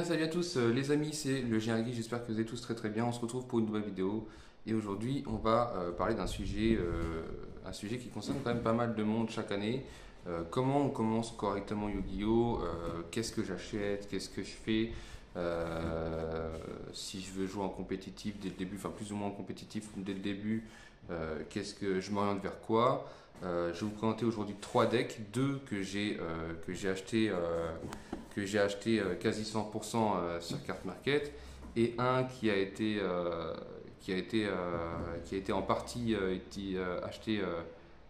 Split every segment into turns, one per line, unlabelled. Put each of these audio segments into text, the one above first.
bien, salut à tous les amis, c'est le GRG, j'espère que vous allez tous très bien. On se retrouve pour une nouvelle vidéo et aujourd'hui on va parler d'un sujet, un sujet qui concerne quand même pas mal de monde chaque année. Comment on commence correctement Yu-Gi-Oh! Qu'est-ce que j'achète, qu'est-ce que je fais, si je veux jouer en compétitif dès le début, enfin plus ou moins en compétitif dès le début, qu'est-ce que je m'oriente vers quoi. Je vais vous présenter aujourd'hui trois decks, deux que j'ai acheté quasi 100% sur Card Market et un qui a été en partie acheté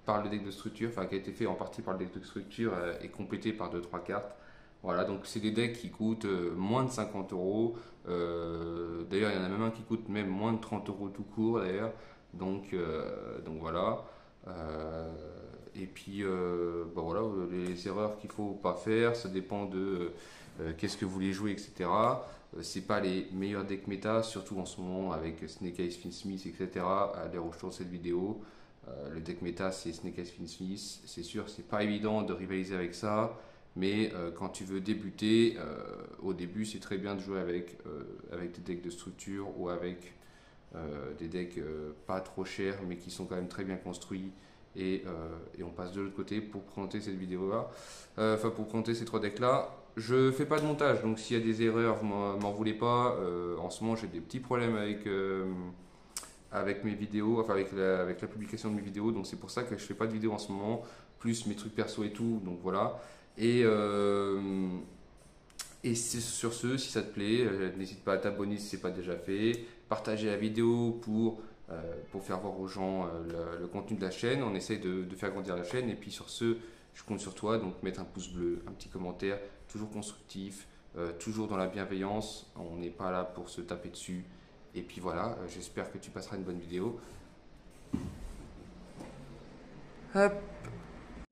par le deck de structure, enfin qui a été fait en partie par le deck de structure et complété par deux trois cartes. Voilà, donc c'est des decks qui coûtent moins de 50 euros. D'ailleurs, il y en a même un qui coûte même moins de 30 euros tout court d'ailleurs. Donc voilà. Euh, et puis bah voilà, les erreurs qu'il faut pas faire, ça dépend de qu'est-ce que vous voulez jouer, etc. C'est pas les meilleurs decks méta, surtout en ce moment avec Snake Eyes Finsmith, etc. À l'heure où je tourne cette vidéo, le deck méta c'est Snake Eyes Finsmith. C'est sûr, c'est pas évident de rivaliser avec ça, mais quand tu veux débuter, au début c'est très bien de jouer avec des decks de structure ou avec des decks pas trop chers mais qui sont quand même très bien construits. Et on passe de l'autre côté pour présenter cette vidéo là, enfin pour présenter ces trois decks là. Je fais pas de montage, donc s'il y a des erreurs, vous m'en voulez pas. En ce moment j'ai des petits problèmes avec mes vidéos, enfin avec la publication de mes vidéos, donc c'est pour ça que je fais pas de vidéo en ce moment, plus mes trucs perso et tout, donc voilà. Et, euh, et sur ce, si ça te plaît, n'hésite pas à t'abonner si ce n'est pas déjà fait, partager la vidéo pour faire voir aux gens le contenu de la chaîne. On essaye de faire grandir la chaîne. Et puis sur ce, je compte sur toi. Donc mettre un pouce bleu, un petit commentaire, toujours constructif, toujours dans la bienveillance. On n'est pas là pour se taper dessus. Et puis voilà, j'espère que tu passeras une bonne vidéo. Hop.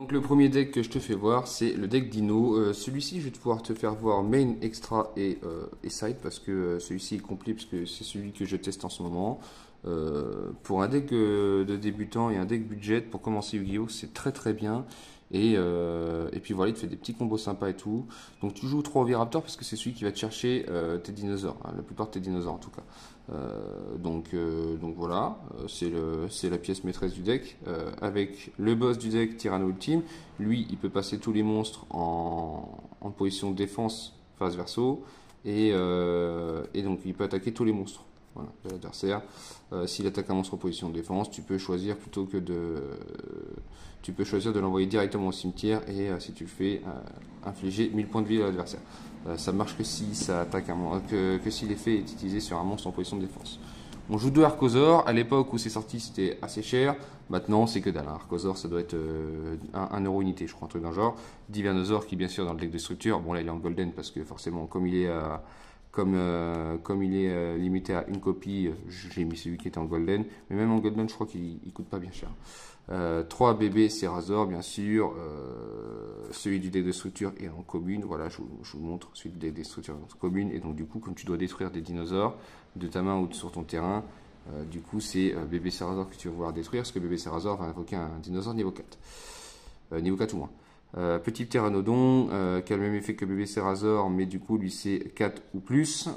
Donc le premier deck que je te fais voir, c'est le deck Dino. Celui-ci, je vais pouvoir te faire voir main, extra et side parce que celui-ci est complet parce que c'est celui que je teste en ce moment. Pour un deck de débutant et un deck budget pour commencer Yu-Gi-Oh, c'est très bien. Et puis voilà, il te fait des petits combos sympas et tout. Donc tu joues 3 Oviraptor parce que c'est celui qui va te chercher tes dinosaures, hein, la plupart de tes dinosaures en tout cas. Donc voilà, c'est la pièce maîtresse du deck. Avec le boss du deck, Tyranno Ultime, lui il peut passer tous les monstres en position de défense face verso. Et donc il peut attaquer tous les monstres, voilà, de l'adversaire. S'il attaque un monstre en position de défense, tu peux choisir de l'envoyer directement au cimetière et si tu le fais, infliger 1000 points de vie à l'adversaire. Ça marche que si ça attaque que si l'effet est utilisé sur un monstre en position de défense. On joue 2 Archosaur. À l'époque où c'est sorti, c'était assez cher. Maintenant, c'est que dalle. Archosaur, ça doit être 1 euro unité, je crois, un truc d'un genre. Divinosaur, qui bien sûr dans le deck de structure. Bon, là, il est en golden parce que forcément, comme il est limité à une copie, j'ai mis celui qui était en golden. Mais même en golden, je crois qu'il coûte pas bien cher. 3 bébés Cerazor, bien sûr. Celui du deck de structure est en commune. Voilà, je vous montre. Celui du deck de structure est en commune. Et donc, du coup, comme tu dois détruire des dinosaures de ta main ou sur ton terrain, du coup, c'est bébé Cerazor que tu vas vouloir détruire. Parce que bébé Cerazor va invoquer un dinosaure niveau 4. Niveau 4 ou moins. Petit Pteranodon, qui a le même effet que bébé Cerazor, mais du coup lui c'est 4 ou plus.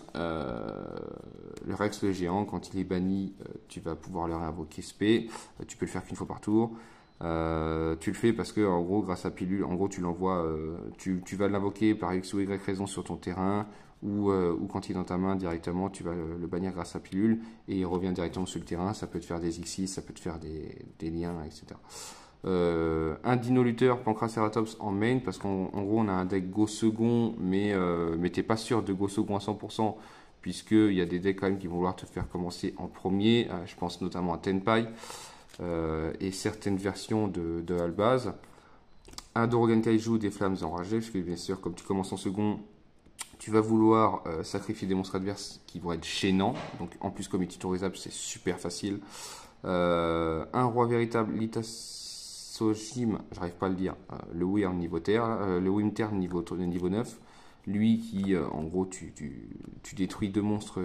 Le Rex le géant, quand il est banni, tu vas pouvoir le réinvoquer spé. Tu peux le faire qu'une fois par tour. Tu le fais parce que en gros, grâce à pilule, en gros tu l'envoies, tu vas l'invoquer par X ou Y raison sur ton terrain, ou quand il est dans ta main directement, tu vas le bannir grâce à pilule et il revient directement sur le terrain. Ça peut te faire des X6, ça peut te faire des liens, etc. Un dino lutteur Pancraceratops en main parce qu'en gros on a un deck go second mais t'es pas sûr de go second à 100% puisqu'il y a des decks quand même qui vont vouloir te faire commencer en premier. Je pense notamment à Tenpai et certaines versions de Albaz. Un Dorogan Kaiju des flammes enragées parce que bien sûr comme tu commences en second tu vas vouloir sacrifier des monstres adverses qui vont être gênants, donc en plus comme tutorisable c'est super facile. Un roi véritable Sojim, j'arrive pas à le dire, le Wyrm niveau terre, le Winter niveau 9, lui qui en gros tu détruis 2 monstres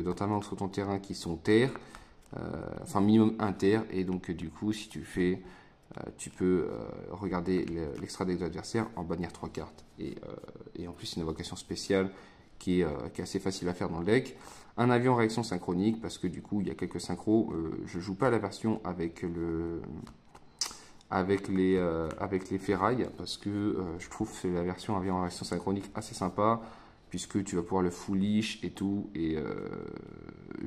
dans ta main ou sur ton terrain qui sont terre, enfin minimum 1 terre, et donc du coup si tu le fais, tu peux regarder l'extra deck de l'adversaire, en bannir 3 cartes, et en plus c'est une invocation spéciale qui est assez facile à faire dans le deck. Un avion réaction synchronique, parce que du coup, il y a quelques synchros. Je joue pas la version avec les ferrailles, parce que je trouve la version avion réaction synchronique assez sympa, puisque tu vas pouvoir le foolish et tout, et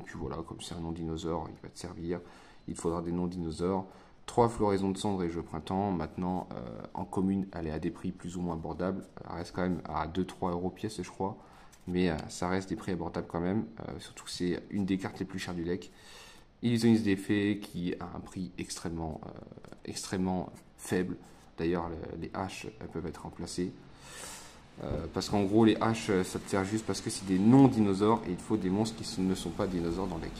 puis voilà, comme c'est un non-dinosaure, il va te servir. Il te faudra des non-dinosaures. 3 floraisons de cendres et jeux printemps. Maintenant, en commune, elle est à des prix plus ou moins abordables. Elle reste quand même à 2-3 euros pièce, je crois. Mais ça reste des prix abordables quand même. Surtout que c'est une des cartes les plus chères du deck. Illusionniste des Fées qui a un prix extrêmement faible. D'ailleurs, les haches, elles peuvent être remplacées. Parce qu'en gros, les haches, ça te sert juste parce que c'est des non-dinosaures et il faut des monstres qui ne sont pas dinosaures dans le deck.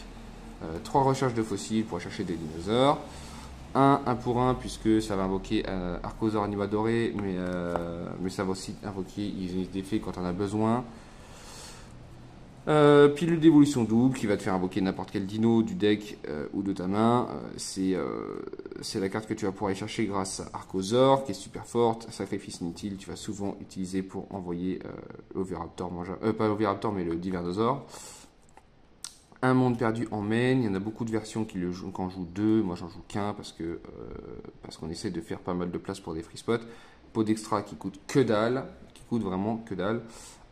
3 recherches de fossiles pour chercher des dinosaures. Un pour un, puisque ça va invoquer Archosaur Anima Doré, mais ça va aussi invoquer Illusionniste des Fées quand on a besoin. Pilule d'évolution double qui va te faire invoquer n'importe quel dino du deck ou de ta main. C'est la carte que tu vas pouvoir aller chercher grâce à Archosaur qui est super forte. Sacrifice inutile, tu vas souvent utiliser pour envoyer Oviraptor, pas Oviraptor mais le Divernosaure. Un monde perdu en main, il y en a beaucoup de versions qui en jouent 2, moi j'en joue qu'un parce qu'on essaie de faire pas mal de place pour des free spots. Pot d'extra qui coûte que dalle, qui coûte vraiment que dalle.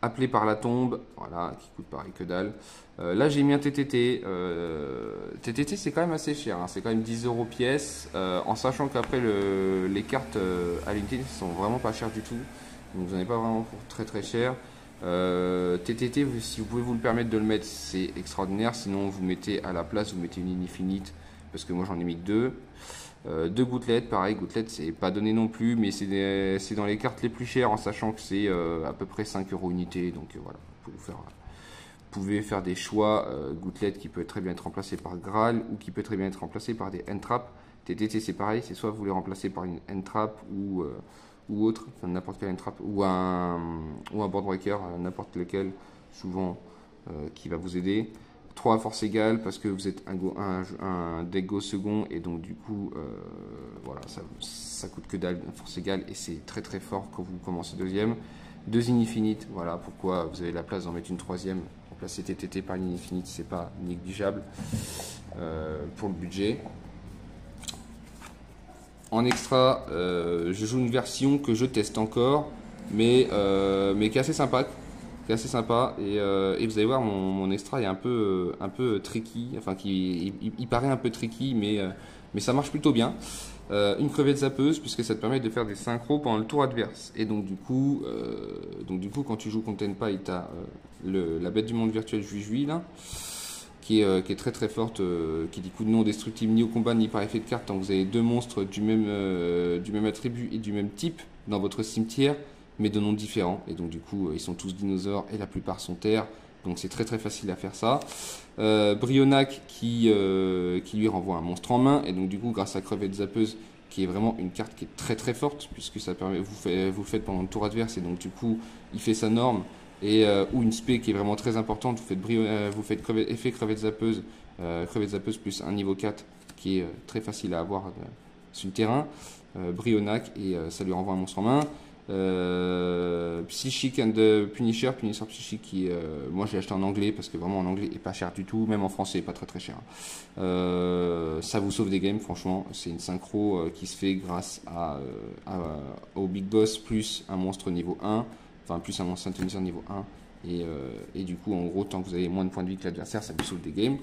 Appelé par la tombe, voilà, qui coûte pareil que dalle. Là j'ai mis un TTT. TTT c'est quand même assez cher, hein, c'est quand même 10 euros pièce, en sachant qu'après les cartes à l'unité sont vraiment pas chères du tout, donc vous n'en avez pas vraiment pour très très cher. TTT, si vous pouvez vous le permettre de le mettre, c'est extraordinaire. Sinon, vous mettez à la place, vous mettez une infinite, parce que moi j'en ai mis que 2. 2 gouttelettes, pareil, gouttelettes c'est pas donné non plus, mais c'est dans les cartes les plus chères, en sachant que c'est à peu près 5 euros unité. Donc voilà, vous pouvez faire des choix. Gouttelettes qui peut très bien être remplacé par Graal ou qui peut très bien être remplacé par des N-Trap. TTT c'est pareil, c'est soit vous les remplacez par une N-Trap ou autre, enfin, n'importe quel N-Trap, ou un board breaker, n'importe lequel, souvent qui va vous aider. 3 force égale parce que vous êtes un deck go second et donc du coup voilà, ça coûte que dalle, force égale, et c'est très très fort quand vous commencez deuxième. 2 infinites, voilà pourquoi vous avez la place d'en mettre une troisième. Remplacer TTT par une infinite, c'est pas négligeable pour le budget. En extra, je joue une version que je teste encore, mais qui est assez sympa. Et vous allez voir, mon extra est un peu tricky, enfin il paraît un peu tricky, mais ça marche plutôt bien. Une crevette zappeuse, puisque ça te permet de faire des synchros pendant le tour adverse. Et donc du coup quand tu joues contre Tenpai, tu as la bête du monde virtuel Jui là, qui est très très forte, qui dit coup de non destructible ni au combat ni par effet de carte tant que vous avez 2 monstres du même attribut et du même type dans votre cimetière, mais de noms différents. Et donc du coup ils sont tous dinosaures et la plupart sont terres, donc c'est très très facile à faire ça. Brionac qui lui renvoie un monstre en main, et donc du coup grâce à crevette zappeuse, qui est vraiment une carte qui est très très forte, puisque ça permet, vous le faites pendant le tour adverse, et donc du coup il fait sa norme. Ou une spé qui est vraiment très importante, vous faites effet crevette zappeuse plus un niveau 4 qui est très facile à avoir sur le terrain, Brionac, et ça lui renvoie un monstre en main. Psychic and Punisher psychique qui moi j'ai acheté en anglais parce que vraiment en anglais est pas cher du tout, même en français pas très très cher. Ça vous sauve des games, franchement. C'est une synchro qui se fait grâce au Big Boss plus un monstre niveau 1, enfin plus un monstre synthoniseur niveau 1, et du coup en gros tant que vous avez moins de points de vie que l'adversaire, ça vous sauve des games.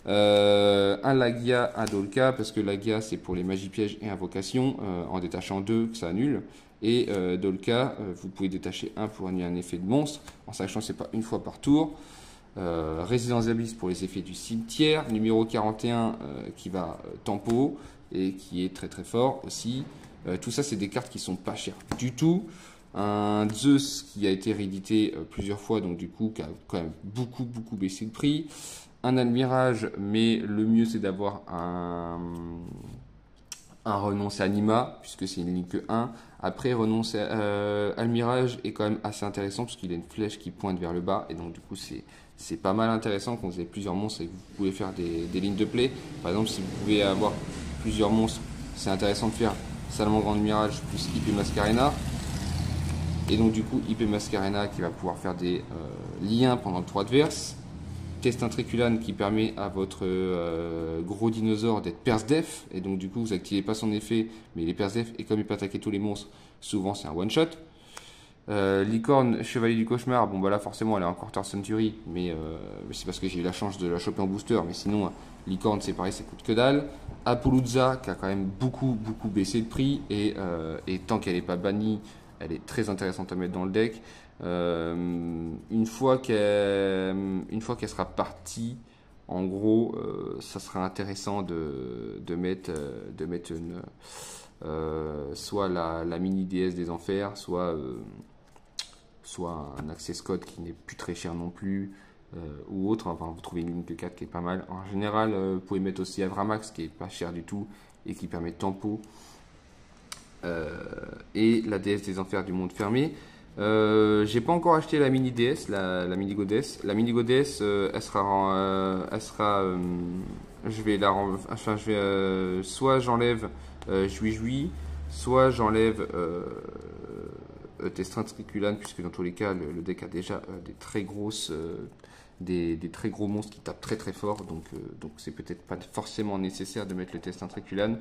Un Lagia, un Dolka, parce que Lagia c'est pour les magies pièges et invocations, en détachant 2 que ça annule. Et Dolka, vous pouvez détacher 1 pour annuler un effet de monstre, en sachant que c'est pas une fois par tour. Résidence d'Abyss pour les effets du cimetière. Numéro 41 qui va tempo et qui est très très fort aussi. Tout ça c'est des cartes qui sont pas chères du tout. Un Zeus qui a été réédité plusieurs fois, donc du coup qui a quand même beaucoup baissé le prix. Un Almirage, mais le mieux c'est d'avoir un renoncer Anima, puisque c'est une ligne que 1. Après, renoncer Almirage est quand même assez intéressant, parce qu'il a une flèche qui pointe vers le bas, et donc du coup c'est pas mal intéressant quand vous avez plusieurs monstres et que vous pouvez faire des lignes de play. Par exemple, si vous pouvez avoir plusieurs monstres, c'est intéressant de faire Salamandre Grand Mirage plus IP Mascarena. Et donc du coup, IP Mascarena qui va pouvoir faire des liens pendant le tour adverse. Testin-Triculan qui permet à votre gros dinosaure d'être Perce Def. Et donc du coup, vous activez pas son effet, mais il est Perce Def. Et comme il peut attaquer tous les monstres, souvent c'est un one-shot. Licorne, Chevalier du Cauchemar, bon bah là forcément elle est en Quarter Century, mais c'est parce que j'ai eu la chance de la choper en booster, mais sinon Licorne c'est pareil, ça coûte que dalle. Apollouza qui a quand même beaucoup baissé de prix, et tant qu'elle n'est pas bannie, elle est très intéressante à mettre dans le deck. Une fois qu'elle sera partie, en gros, ça sera intéressant de mettre une, soit la mini déesse des enfers, soit un access code qui n'est plus très cher non plus, ou autre. Enfin, vous trouvez une ligne de 4 qui est pas mal. En général, vous pouvez mettre aussi Avramax qui est pas cher du tout et qui permet tempo, et la déesse des enfers du monde fermé. J'ai pas encore acheté la mini DS, la mini goddess. La mini goddess, je vais soit j'enlève Joui, soit j'enlève Testin-Triculan, puisque dans tous les cas le deck a déjà des très grosses des très gros monstres qui tapent très fort, donc c'est peut-être pas forcément nécessaire de mettre le Testin-Triculan.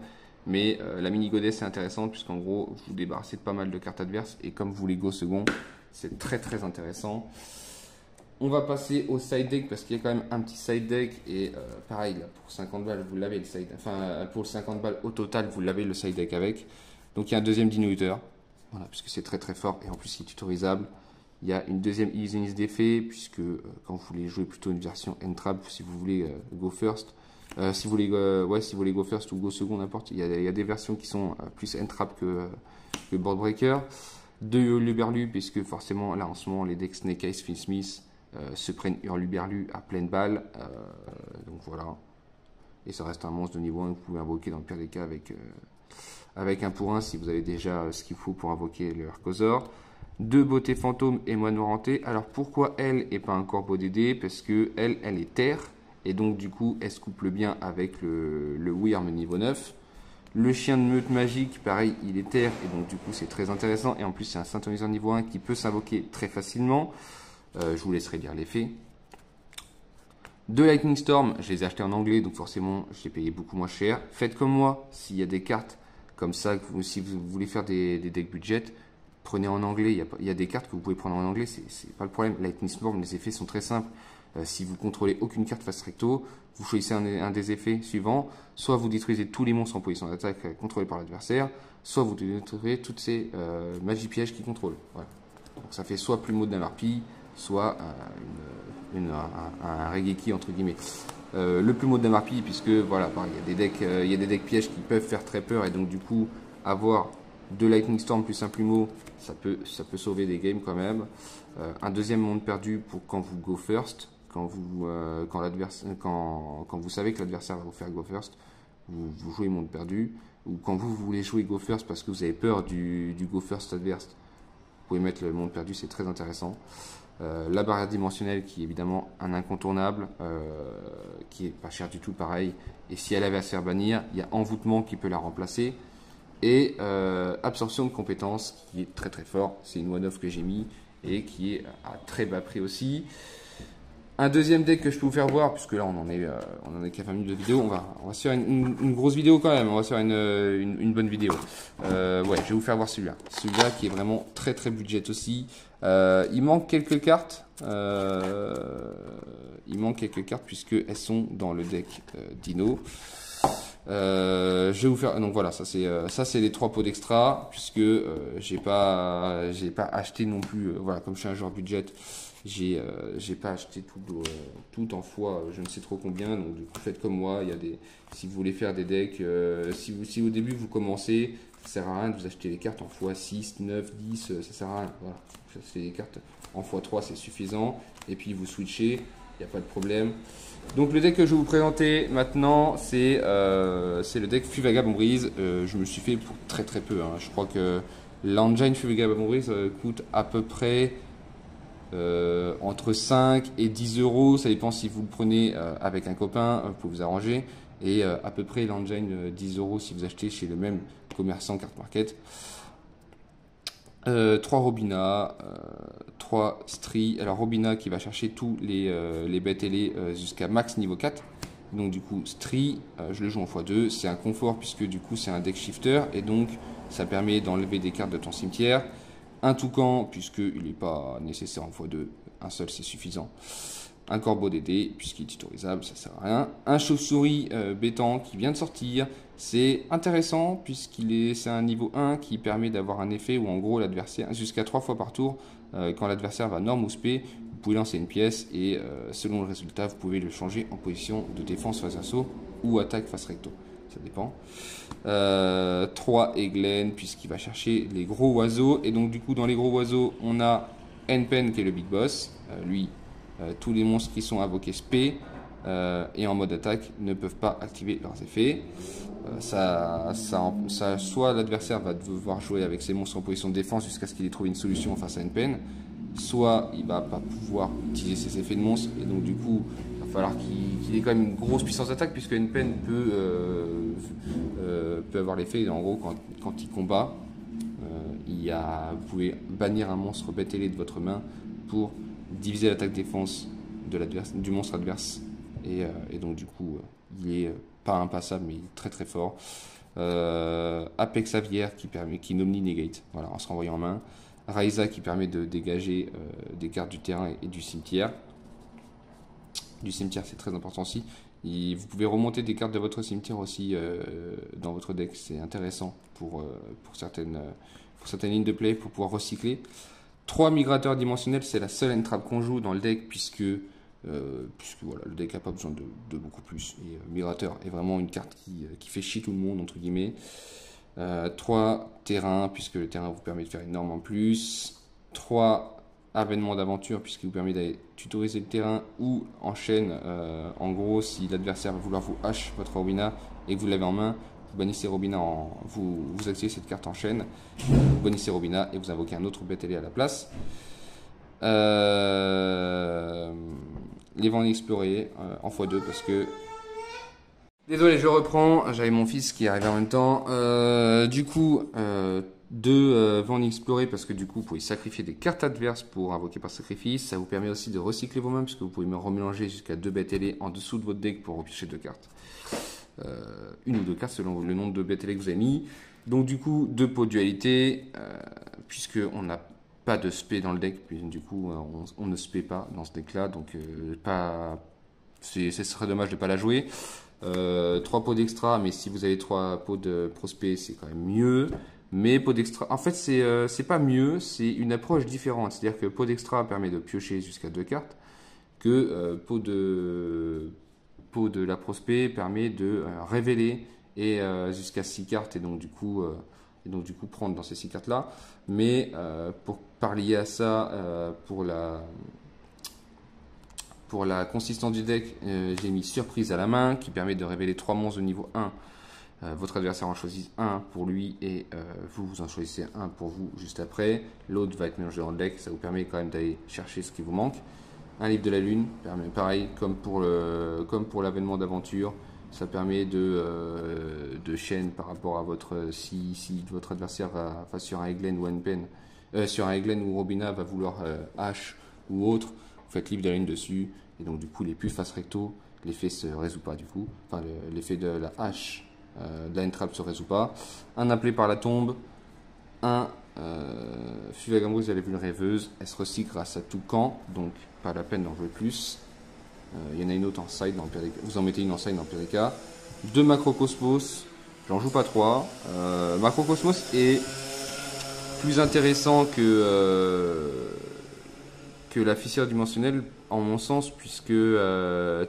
Mais la mini goddess est intéressante, puisqu'en gros vous débarrassez de pas mal de cartes adverses, et comme vous les go second, c'est très intéressant. On va passer au side deck, parce qu'il y a quand même un petit side deck, et pareil là, pour 50 balles vous l'avez le side, enfin pour 50 balles au total vous l'avez le side deck avec. Donc il y a un deuxième Dino Eater, voilà, puisque c'est très fort, et en plus il est tutorisable. Il y a une deuxième Easiness d'effet, puisque quand vous voulez jouer plutôt une version Entrap, si vous voulez go first, si vous voulez go first ou go second, n'importe, il y a des versions qui sont plus Entrap que Board Breaker. De Hurluberlu, puisque forcément là en ce moment les decks Snake Eyes, Phil Smith se prennent Hurluberlu à pleine balle, donc voilà. Et ça reste un monstre de niveau 1 que vous pouvez invoquer dans le pire des cas avec 1 pour 1 si vous avez déjà ce qu'il faut pour invoquer le Hercosor. 2 Beauté Fantôme et Moine Noir Hanté. Alors pourquoi elle et pas un Corbeau DD? Parce que elle est terre, et donc du coup elle se couple bien avec le Wyrm niveau 9. Le chien de meute magique, pareil, il est terre, et donc du coup c'est très intéressant, et en plus c'est un synthoniseur niveau 1 qui peut s'invoquer très facilement. Je vous laisserai lire l'effet. 2 Lightning Storm, je les ai achetés en anglais, donc forcément j'ai payé beaucoup moins cher. Faites comme moi, s'il y a des cartes comme ça, si vous voulez faire des decks budget, prenez en anglais. Il y a des cartes que vous pouvez prendre en anglais, c'est pas le problème. Lightning Storm, les effets sont très simples. Si vous contrôlez aucune carte face recto, vous choisissez un des effets suivants. Soit vous détruisez tous les monstres en position d'attaque contrôlés par l'adversaire, soit vous détruisez toutes ces magies pièges qui contrôlent. Voilà. Donc ça fait soit Plumeau de Namarpi, soit un Regeki entre guillemets. Le Plumeau de Namarpi, puisque voilà, pareil, il y a des decks pièges qui peuvent faire très peur, et donc du coup avoir 2 Lightning Storm plus un Plumeau, ça peut sauver des games quand même. Un deuxième monde perdu pour quand vous go first. Quand vous savez que l'adversaire va vous faire go first, vous jouez monde perdu. Ou quand vous voulez jouer go first parce que vous avez peur du go first adverse, vous pouvez mettre le monde perdu, c'est très intéressant. La barrière dimensionnelle qui est évidemment un incontournable, qui est pas cher du tout pareil. Et si elle avait à se faire bannir, il y a envoûtement qui peut la remplacer. Et absorption de compétences qui est très fort, c'est une one-off que j'ai mis et qui est à très bas prix aussi. Un deuxième deck que je peux vous faire voir, puisque là on en est qu'à 20 minutes de vidéo, on va se faire une grosse vidéo quand même, on va se faire une bonne vidéo. Ouais, je vais vous faire voir celui-là. Celui-là qui est vraiment très budget aussi. Il manque quelques cartes. Puisqu'elles sont dans le deck Dino. Je vais vous faire, donc voilà, ça c'est les 3 pots d'extra, puisque j'ai pas acheté non plus, voilà, comme je suis un joueur budget, j'ai pas acheté tout en fois je ne sais trop combien. Donc du coup faites comme moi, si vous voulez faire des decks, si au début vous commencez, ça sert à rien de vous acheter les cartes en x6, 9, 10, ça sert à rien, voilà, ça fait des cartes en x3 c'est suffisant, et puis vous switchez, il n'y a pas de problème. Donc le deck que je vais vous présenter maintenant, c'est le deck Fuvagabond Breeze. Je me suis fait pour très peu, hein. Je crois que l'engine Fuvagabond Breeze coûte à peu près entre 5 et 10 euros. Ça dépend si vous le prenez avec un copain, vous pouvez vous arranger. Et à peu près l'engine 10 euros si vous achetez chez le même commerçant carte market. 3 Robina, 3 Stri. Alors Robina qui va chercher tous les bêtes ailées jusqu'à max niveau 4. Donc du coup Stri, je le joue en x2. C'est un confort puisque du coup c'est un deck shifter. Et donc ça permet d'enlever des cartes de ton cimetière. Un toucan puisqu'il n'est pas nécessaire en x2. Un seul c'est suffisant. Un corbeau d'aider, puisqu'il est tutorisable, ça sert à rien. Un chauve-souris bétant qui vient de sortir. C'est intéressant, c'est un niveau 1 qui permet d'avoir un effet où en gros l'adversaire, jusqu'à 3 fois par tour, quand l'adversaire va norme ou spé, vous pouvez lancer une pièce et selon le résultat, vous pouvez le changer en position de défense face assaut ou attaque face recto. Ça dépend. 3 Eglen, puisqu'il va chercher les gros oiseaux. Et donc du coup, dans les gros oiseaux, on a N-Pen qui est le big boss. Lui, tous les monstres qui sont invoqués spé et en mode attaque ne peuvent pas activer leurs effets. Soit l'adversaire va devoir jouer avec ses monstres en position de défense jusqu'à ce qu'il ait trouvé une solution face à N-Pen, soit il va pas pouvoir utiliser ses effets de monstre et donc du coup il va falloir qu'il ait quand même une grosse puissance d'attaque puisque N-Pen peut avoir l'effet en gros quand il combat. Vous pouvez bannir un monstre bête ailé de votre main pour diviser l'attaque défense du monstre adverse et donc du coup il est pas impassable mais il est très très fort. Apex Aviaire qui nomine negate, voilà, en se renvoyant en main. Raiza qui permet de dégager des cartes du terrain et du cimetière. Du cimetière c'est très important aussi. Vous pouvez remonter des cartes de votre cimetière aussi dans votre deck, c'est intéressant pour certaines lignes de play pour pouvoir recycler. 3 migrateurs dimensionnels, c'est la seule entrave qu'on joue dans le deck puisque voilà, le deck n'a pas besoin de beaucoup plus. Et migrateur est vraiment une carte qui fait chier tout le monde, entre guillemets. 3 terrains, puisque le terrain vous permet de faire une norme en plus. 3 avènements d'aventure, puisqu'il vous permet d'aller tutoriser le terrain ou en chaîne. En gros, si l'adversaire va vouloir vous hache votre Robina et que vous l'avez en main, vous bannissez Robina, vous activez cette carte en chaîne, vous bannissez Robina et vous invoquez un autre bête ailé à la place. Les vents inexplorés en x2 parce que... Désolé, je reprends, j'avais mon fils qui arrivait en même temps. Du coup, 2 vents inexplorés parce que du coup, vous pouvez sacrifier des cartes adverses pour invoquer par sacrifice. Ça vous permet aussi de recycler vos mains puisque vous pouvez me remélanger jusqu'à 2 bêtes ailées en dessous de votre deck pour repiocher 2 cartes. Une ou 2 cartes selon le nombre de bêtes ailées que vous avez mis. Donc du coup, 2 pots de dualité puisque on n'a pas de spé dans le deck, puis du coup on ne spé pas dans ce deck là, donc ce serait dommage de ne pas la jouer. 3 pots d'extra, mais si vous avez 3 pots de prospect, c'est quand même mieux. Mais pot d'extra, en fait, c'est pas mieux, c'est une approche différente. C'est-à-dire que pot d'extra permet de piocher jusqu'à 2 cartes, que pot de la prospect permet de révéler et jusqu'à 6 cartes, et donc du coup prendre dans ces 6 cartes là. Mais pour pallier à ça, pour la consistance du deck, j'ai mis surprise à la main qui permet de révéler 3 monstres de niveau 1. Votre adversaire en choisit un pour lui et vous en choisissez un pour vous juste après. L'autre va être mélangé dans le deck, ça vous permet quand même d'aller chercher ce qui vous manque. Un livre de la lune, pareil comme pour l'avènement d'aventure, ça permet de chaîne par rapport à si votre adversaire va sur un Eglen ou N-Pen, sur un Eglen ou Robina va vouloir H ou autre, vous faites livre de la lune dessus et donc du coup les puces face recto, l'effet se résout pas du coup, enfin l'effet de la H de la entrave se résout pas. Un appelé par la tombe, un Fuvagamrus de la vue rêveuse, elle se recycle grâce à tout camp, donc pas la peine d'en jouer plus. Il y en a une autre en side dans le pire des cas. Vous en mettez une en side dans le pire des cas. 2 Macrocosmos, j'en joue pas 3. Macrocosmos est plus intéressant que la fissure dimensionnelle en mon sens, puisque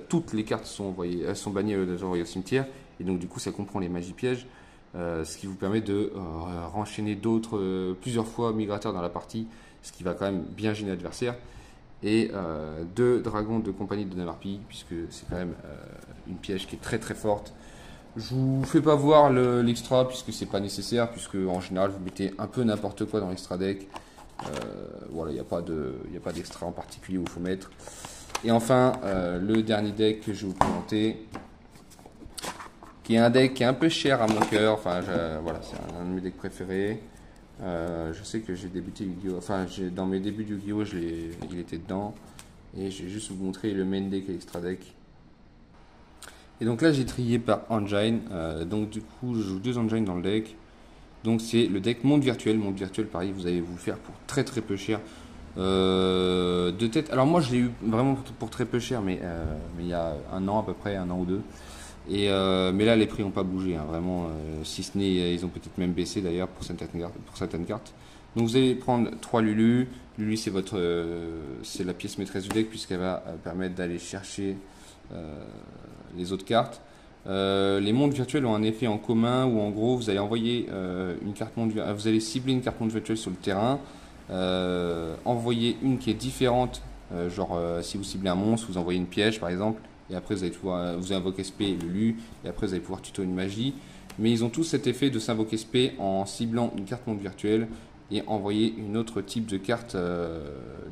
toutes les cartes sont bannies au cimetière, et donc du coup ça comprend les magies pièges, ce qui vous permet de renchaîner plusieurs fois migrateurs dans la partie, ce qui va quand même bien gêner l'adversaire. Et 2 dragons de compagnie de Navarpi, puisque c'est quand même une piège qui est très très forte. Je vous fais pas voir l'extra puisque c'est pas nécessaire, puisque en général vous mettez un peu n'importe quoi dans l'extra deck. Voilà, il n'y a pas d'extra en particulier où il faut mettre. Et enfin, le dernier deck que je vais vous présenter, qui est un deck qui est un peu cher à mon cœur. Enfin, voilà, c'est un de mes decks préférés. Je sais que j'ai débuté Yu-Gi-Oh! Enfin, dans mes débuts de Yu-Gi-Oh! Il était dedans. Et je vais juste vous montrer le main deck et l'extra deck. Et donc là, j'ai trié par engine. Donc du coup, je joue 2 engines dans le deck. Donc c'est le deck monde virtuel. Monde virtuel, pareil, vous allez vous le faire pour très très peu cher. De tête. Alors moi, je l'ai eu vraiment pour très peu cher, mais il y a un an à peu près, un an ou deux. Mais là, les prix n'ont pas bougé, hein, vraiment. Si ce n'est, ils ont peut-être même baissé d'ailleurs pour certaines cartes. Donc vous allez prendre 3 Lulu. Lulu, c'est la pièce maîtresse du deck puisqu'elle va permettre d'aller chercher les autres cartes. Les mondes virtuels ont un effet en commun où en gros vous allez envoyer une carte vous allez cibler une carte monde virtuelle sur le terrain, envoyer une qui est différente, si vous ciblez un monstre, vous envoyez une piège par exemple, et après vous allez pouvoir vous invoquer SP Lulu, et après vous allez pouvoir tuto une magie. Mais ils ont tous cet effet de s'invoquer SP en ciblant une carte monde virtuelle et envoyer une autre type de carte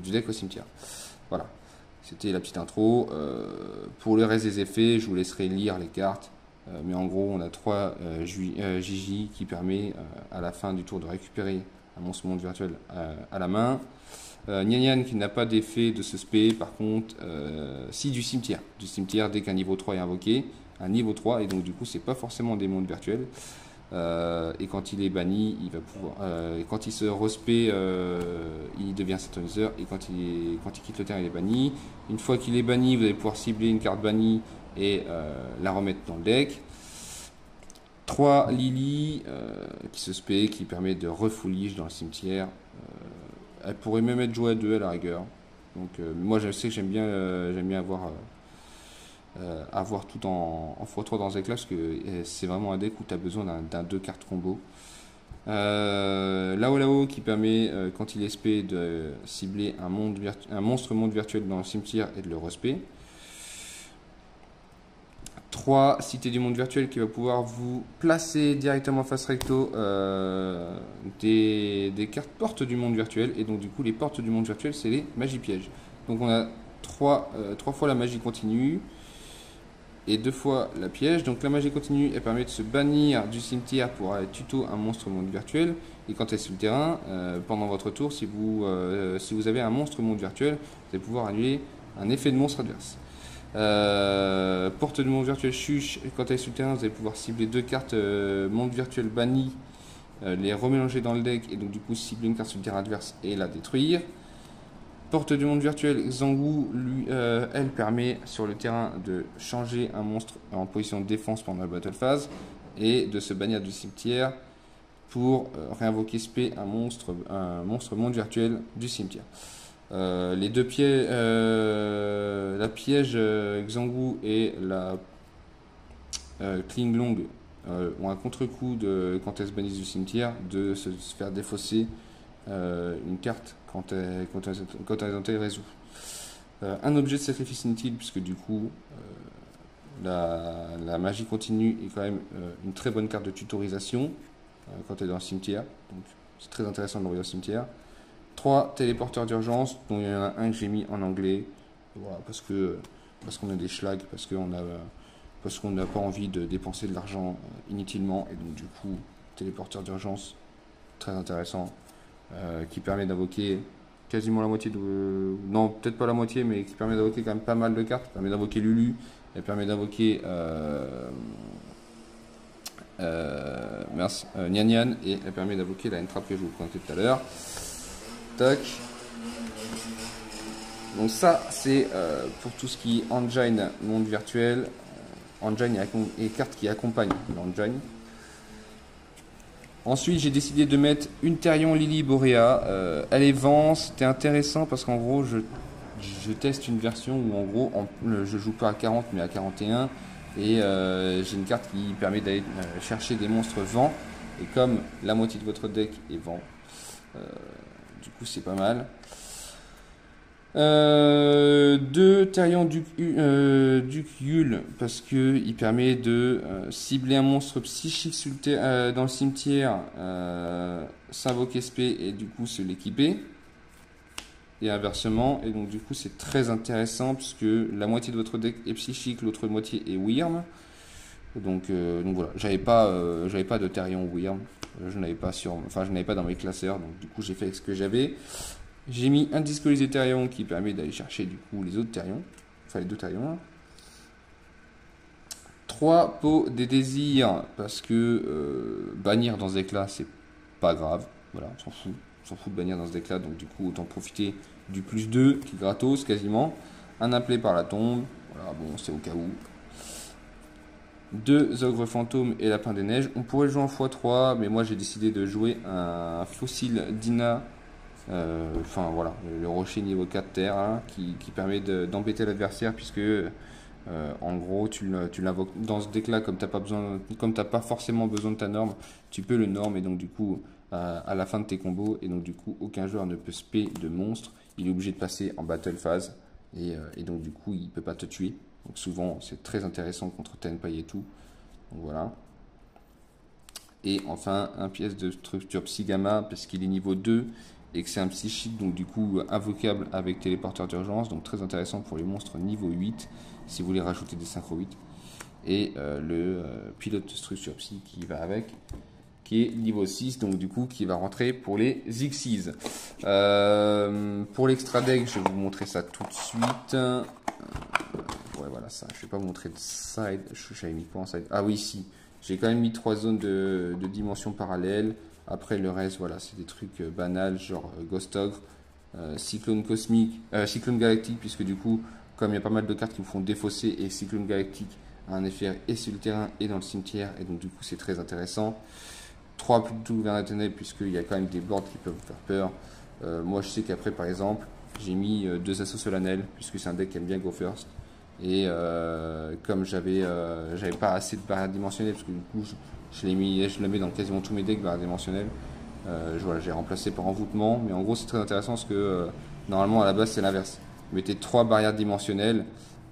du deck au cimetière. Voilà. C'était la petite intro. Pour le reste des effets, je vous laisserai lire les cartes. Mais en gros, on a 3 Gigi qui permet à la fin du tour de récupérer un monstre monde virtuel à la main. Nyan qui n'a pas d'effet de ce spé, par contre, si du cimetière. Du cimetière, dès qu'un niveau 3 est invoqué, un niveau 3, et donc du coup, c'est pas forcément des mondes virtuels. Et quand il est banni, il va pouvoir. Quand il se respect, il devient Satanizer. Et quand il quitte le terrain, il est banni. Une fois qu'il est banni, vous allez pouvoir cibler une carte bannie et la remettre dans le deck. 3 Lily qui se spé, qui permet de refoulige dans le cimetière. Elle pourrait même être jouée à 2 à la rigueur. Donc moi je sais que j'aime bien avoir tout en x3 dans ce deck là parce que c'est vraiment un deck où tu as besoin d'un 2 cartes combo. Lao qui permet quand il est spé de cibler un monstre monde virtuel dans le cimetière et de le respect. 3 Cité du monde virtuel qui va pouvoir vous placer directement face recto des cartes portes du monde virtuel. Et donc du coup les portes du monde virtuel c'est les magies pièges. Donc on a 3 fois la magie continue et 2 fois la piège. Donc la magie continue, elle permet de se bannir du cimetière pour aller tuto un monstre monde virtuel. Et quand elle est sur le terrain, pendant votre tour, si vous avez un monstre monde virtuel, vous allez pouvoir annuler un effet de monstre adverse. Porte du monde virtuel chuche, quand elle est sur le terrain, vous allez pouvoir cibler 2 cartes monde virtuel bannies, les remélanger dans le deck et donc du coup cibler une carte sur le terrain adverse et la détruire. Porte du monde virtuel Xangwu, elle permet sur le terrain de changer un monstre en position de défense pendant la battle phase et de se bannir du cimetière pour réinvoquer spé un monstre monde virtuel du cimetière. Les 2 pièges, la piège Xangwu et la Klinglong ont un contre-coup quand elles se bannissent du cimetière de se faire défausser une carte quand elles ont été résout. Un objet de sacrifice inutile puisque du coup la magie continue est quand même une très bonne carte de tutorisation quand elle est dans le cimetière, donc c'est très intéressant de l'envoyer au cimetière. 3 téléporteurs d'urgence, dont il y en a un que j'ai mis en anglais, voilà, parce qu'on a des schlags, parce qu'on n'a pas envie de dépenser de l'argent inutilement, et donc du coup, téléporteur d'urgence, très intéressant, qui permet d'invoquer quasiment la moitié non, peut-être pas la moitié, mais qui permet d'invoquer quand même pas mal de cartes, permet d'invoquer Lulu, elle permet d'invoquer Nyan, et elle permet d'invoquer la Entrap que je vous présentais tout à l'heure. Tac. Donc ça c'est pour tout ce qui est engine monde virtuel, engine et cartes qui accompagnent l'engine. Ensuite j'ai décidé de mettre une Therion Lily Borea. Elle est vent, c'était intéressant parce qu'en gros je teste une version où en gros je joue pas à 40 mais à 41 et j'ai une carte qui permet d'aller chercher des monstres vent, et comme la moitié de votre deck est vent, du coup c'est pas mal. 2 Therion Duc Yule parce que il permet de cibler un monstre psychique dans le cimetière, s'invoquer SP et du coup se l'équiper, et inversement, et donc du coup c'est très intéressant puisque la moitié de votre deck est psychique, l'autre moitié est Wyrm. Donc voilà, j'avais pas de Therion Wyrm, je n'avais pas dans mes classeurs, donc du coup j'ai fait avec ce que j'avais. J'ai mis un Discolisé Therion qui permet d'aller chercher du coup les autres Therions, enfin les deux Therions. 3 pots des désirs, parce que bannir dans ce deck là c'est pas grave, voilà, on s'en fout de bannir dans ce deck là, donc du coup autant profiter du +2 qui est gratos quasiment. Un appelé par la tombe, voilà, bon c'est au cas où. 2 ogres fantômes et lapin des neiges. On pourrait jouer en x3, mais moi j'ai décidé de jouer un fossile Dina. Enfin voilà, le rocher niveau 4 terre hein, qui permet d'embêter l'adversaire, puisque en gros tu l'invoques dans ce deck là, comme t'as pas forcément besoin de ta norme, tu peux le norme, et donc du coup à la fin de tes combos, et donc du coup aucun joueur ne peut spé de monstre, il est obligé de passer en battle phase, et donc du coup il peut pas te tuer. Donc souvent c'est très intéressant contre Tenpai et tout. Donc voilà. Et enfin un pièce de structure Psy Gamma, parce qu'il est niveau 2 et que c'est un psychique, donc du coup invocable avec téléporteur d'urgence, donc très intéressant pour les monstres niveau 8 si vous voulez rajouter des synchro 8. Et le pilote de structure Psy qui va avec, qui est niveau 6, donc du coup qui va rentrer pour les Xyz. Pour l'extra deck, je vais vous montrer ça tout de suite. Ouais, voilà ça. Je vais pas vous montrer de side. J'avais mis quoi en side? Ah oui, si. J'ai quand même mis 3 zones de dimensions parallèles. Après, le reste, voilà, c'est des trucs banals, genre Ghost Ogre, Cyclone Cosmique, Cyclone Galactique, puisque du coup, comme il y a pas mal de cartes qui me font défausser, et Cyclone Galactique a un effet et sur le terrain et dans le cimetière, et donc du coup, c'est très intéressant. 3 plutôt vers la ténèbre, puisqu'il y a quand même des boards qui peuvent vous faire peur. Moi, je sais qu'après, par exemple, j'ai mis 2 assauts solennels, puisque c'est un deck qui aime bien Go First. Et comme j'avais pas assez de barrières dimensionnelles, parce que du coup je le mets dans quasiment tous mes decks barrières dimensionnelles, voilà, j'ai remplacé par envoûtement, mais en gros c'est très intéressant parce que normalement à la base c'est l'inverse. Vous mettez 3 barrières dimensionnelles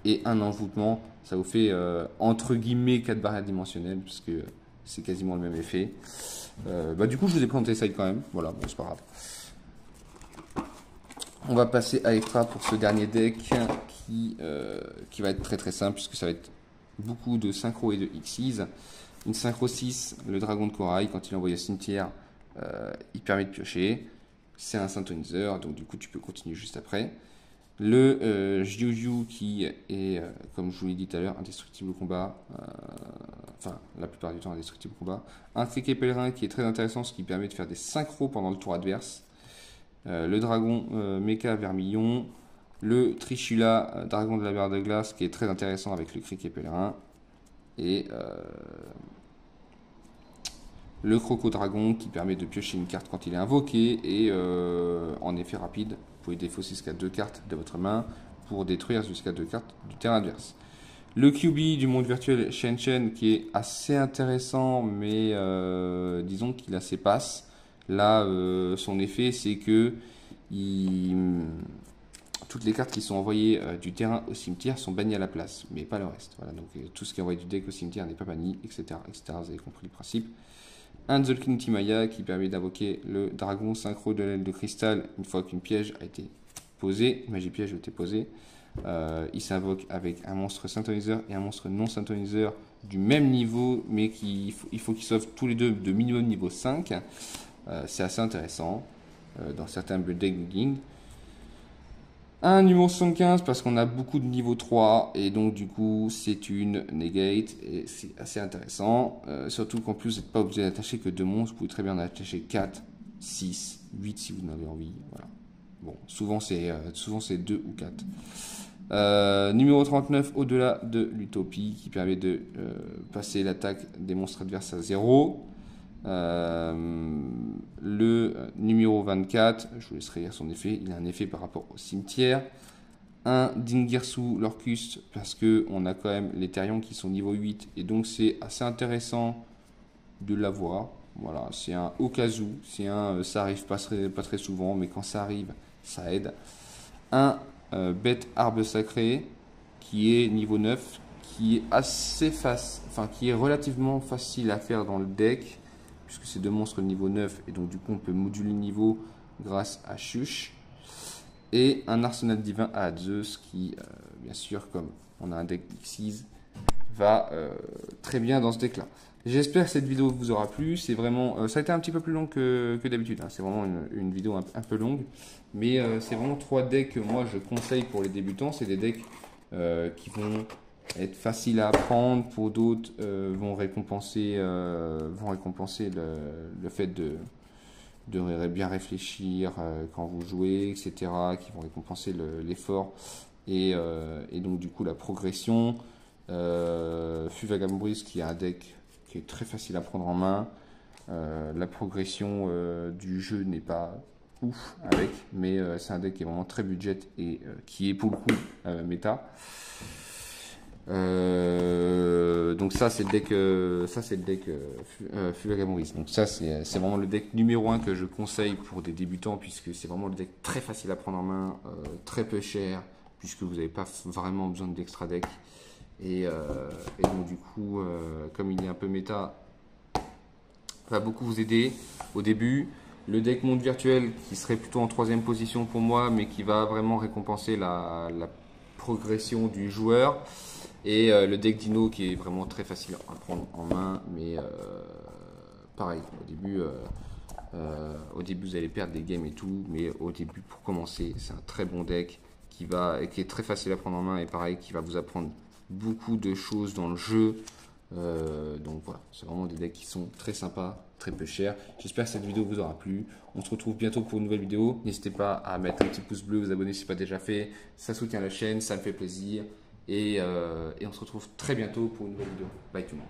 et un envoûtement, ça vous fait entre guillemets 4 barrières dimensionnelles, parce que c'est quasiment le même effet. Du coup je vous ai présenté ça quand même, voilà, bon c'est pas grave. On va passer à l'extra pour ce dernier deck qui va être très très simple, puisque ça va être beaucoup de synchro et de Xyz. Une synchro 6, le dragon de corail, quand il est envoyé au cimetière, il permet de piocher. C'est un synthoniseur, donc du coup tu peux continuer juste après. Le Jiujiu qui est, comme je vous l'ai dit tout à l'heure, indestructible au combat, enfin la plupart du temps indestructible au combat. Un criquet pèlerin qui est très intéressant, ce qui permet de faire des synchros pendant le tour adverse. Le dragon Mecha Vermillon, le Trishula dragon de la mer de glace qui est très intéressant avec le criquet pèlerin, et le Croco Dragon qui permet de piocher une carte quand il est invoqué, et en effet rapide, vous pouvez défausser jusqu'à 2 cartes de votre main pour détruire jusqu'à 2 cartes du terrain adverse. Le QB du monde virtuel Shen Shen qui est assez intéressant, mais disons qu'il a ses passes. Là, son effet, c'est que toutes les cartes qui sont envoyées du terrain au cimetière sont bannies à la place, mais pas le reste. Voilà, donc tout ce qui est envoyé du deck au cimetière n'est pas banni, etc., etc. Vous avez compris le principe. Un Tzolk'in Timaya qui permet d'invoquer le dragon synchro de l'aile de cristal une fois qu'une piège a été posée, magie piège a été posée. Il s'invoque avec un monstre synthoniseur et un monstre non synthoniseur du même niveau, mais il faut qu'ils soient tous les deux de minimum niveau 5. C'est assez intéressant dans certains build deck building. Un numéro 75 parce qu'on a beaucoup de niveau 3 et donc du coup c'est une negate et c'est assez intéressant. Surtout qu'en plus vous n'êtes pas obligé d'attacher que 2 monstres, vous pouvez très bien en attacher 4, 6, 8 si vous en avez envie. Voilà. Bon, souvent c'est 2 ou 4. Numéro 39, au-delà de l'utopie, qui permet de passer l'attaque des monstres adverses à 0. Le numéro 24, je vous laisserai lire son effet, il a un effet par rapport au cimetière. Un Dingirsu Lorcus, parce que on a quand même les Therions qui sont niveau 8, et donc c'est assez intéressant de l'avoir. Voilà, c'est un au cas où, ça arrive pas très souvent, mais quand ça arrive, ça aide. Un bête arbre sacré, qui est niveau 9, qui est qui est relativement facile à faire dans le deck, puisque c'est 2 monstres niveau 9, et donc du coup on peut moduler le niveau grâce à Shush. Et un arsenal divin à Zeus qui, bien sûr, comme on a un deck d'Xyz, va très bien dans ce deck là. J'espère que cette vidéo vous aura plu. C'est vraiment, ça a été un petit peu plus long que d'habitude, hein. C'est vraiment une vidéo un peu longue, mais c'est vraiment 3 decks que moi je conseille pour les débutants. C'est des decks qui vont être faciles à apprendre, pour d'autres vont récompenser le fait de bien réfléchir quand vous jouez, etc., qui vont récompenser l'effort et donc du coup la progression. Fuvagambris qui est un deck qui est très facile à prendre en main. La progression du jeu n'est pas ouf avec, mais c'est un deck qui est vraiment très budget et qui est pour le coup méta. Donc ça c'est le deck Fuvagambris. Donc ça c'est vraiment le deck numéro 1 que je conseille pour des débutants, puisque c'est vraiment le deck très facile à prendre en main, très peu cher, puisque vous n'avez pas vraiment besoin d'extra deck. Et donc du coup, comme il est un peu méta, va beaucoup vous aider au début. Le deck monde virtuel qui serait plutôt en 3e position pour moi, mais qui va vraiment récompenser la progression du joueur. Et le deck Dino qui est vraiment très facile à prendre en main, mais pareil, au début vous allez perdre des games et tout, mais au début pour commencer c'est un très bon deck qui est très facile à prendre en main, et pareil qui va vous apprendre beaucoup de choses dans le jeu. Donc voilà, c'est vraiment des decks qui sont très sympas, très peu chers. J'espère que cette vidéo vous aura plu. On se retrouve bientôt pour une nouvelle vidéo. N'hésitez pas à mettre un petit pouce bleu, vous abonner si ce n'est pas déjà fait. Ça soutient la chaîne, ça me fait plaisir. Et on se retrouve très bientôt pour une nouvelle vidéo. Bye tout le monde.